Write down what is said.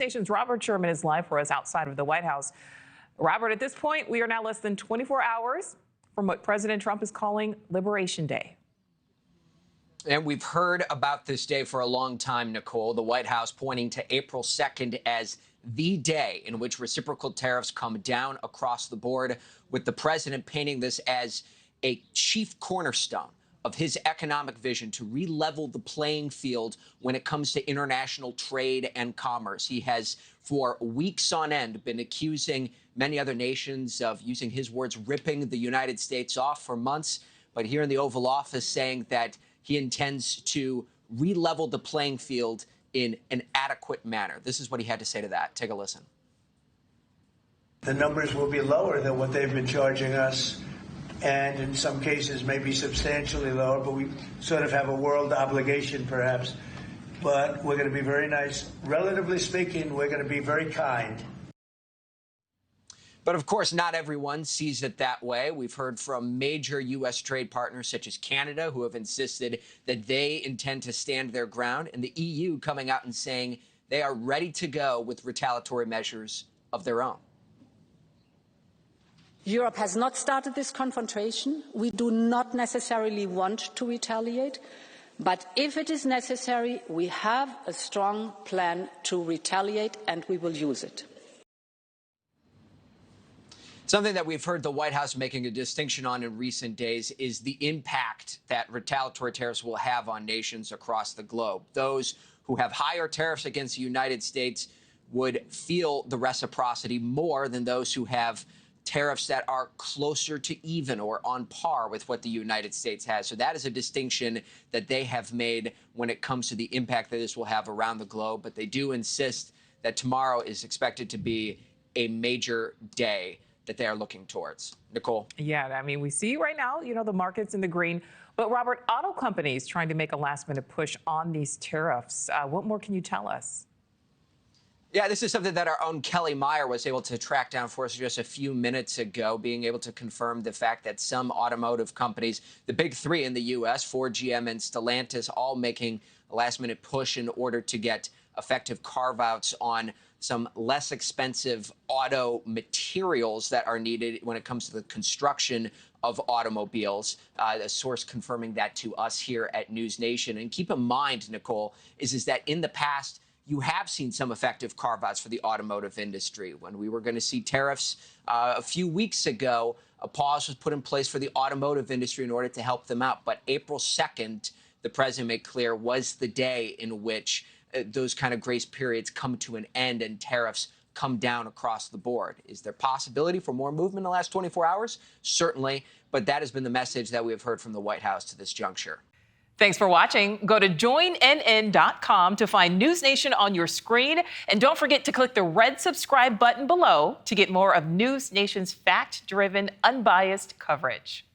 Station's Robert Sherman is live for us outside of the White House. Robert, at this point, we are now less than 24 hours from what President Trump is calling Liberation Day. And we've heard about this day for a long time, Nichole. The White House pointing to April 2nd as the day in which reciprocal tariffs come down across the board, with the president painting this as a chief cornerstone of his economic vision to re-level the playing field when it comes to international trade and commerce. He has, for weeks on end, been accusing many other nations of, using his words, ripping the United States off for months. But here in the Oval Office saying that he intends to re-level the playing field in an adequate manner. This is what he had to say to that. Take a listen. The numbers will be lower than what they've been charging us, and in some cases maybe substantially lower, but we sort of have a world obligation perhaps. But we're going to be very nice. Relatively speaking, we're going to be very kind. But of course, not everyone sees it that way. We've heard from major U.S. trade partners such as Canada, who have insisted that they intend to stand their ground, and the EU coming out and saying they are ready to go with retaliatory measures of their own. Europe has not started this confrontation. We do not necessarily want to retaliate. But if it is necessary, we have a strong plan to retaliate, and we will use it. Something that we've heard the White House making a distinction on in recent days is the impact that retaliatory tariffs will have on nations across the globe. Those who have higher tariffs against the United States would feel the reciprocity more than those who have tariffs that are closer to even or on par with what the United States has. So that is a distinction that they have made when it comes to the impact that this will have around the globe. But they do insist that tomorrow is expected to be a major day that they are looking towards. Nichole? Yeah, I mean, we see right now, the market's in the green. But Robert, auto companies trying to make a last-minute push on these tariffs. What more can you tell us? Yeah, this is something that our own Kelly Meyer was able to track down for us just a few minutes ago, being able to confirm the fact that some automotive companies, the big three in the U.S., Ford, GM, and Stellantis, all making a last-minute push in order to get effective carve-outs on some less expensive auto materials that are needed when it comes to the construction of automobiles. A source confirming that to us here at NewsNation. And keep in mind, Nichole, is that in the past, you have seen some effective carve-outs for the automotive industry. When we were going to see tariffs a few weeks ago, a pause was put in place for the automotive industry in order to help them out. But April 2nd, the president made clear, was the day in which those kind of grace periods come to an end and tariffs come down across the board. Is there possibility for more movement in the last 24 hours? Certainly. But that has been the message that we have heard from the White House to this juncture. Thanks for watching. Go to joinnn.com to find NewsNation on your screen. And don't forget to click the red subscribe button below to get more of NewsNation's fact-driven, unbiased coverage.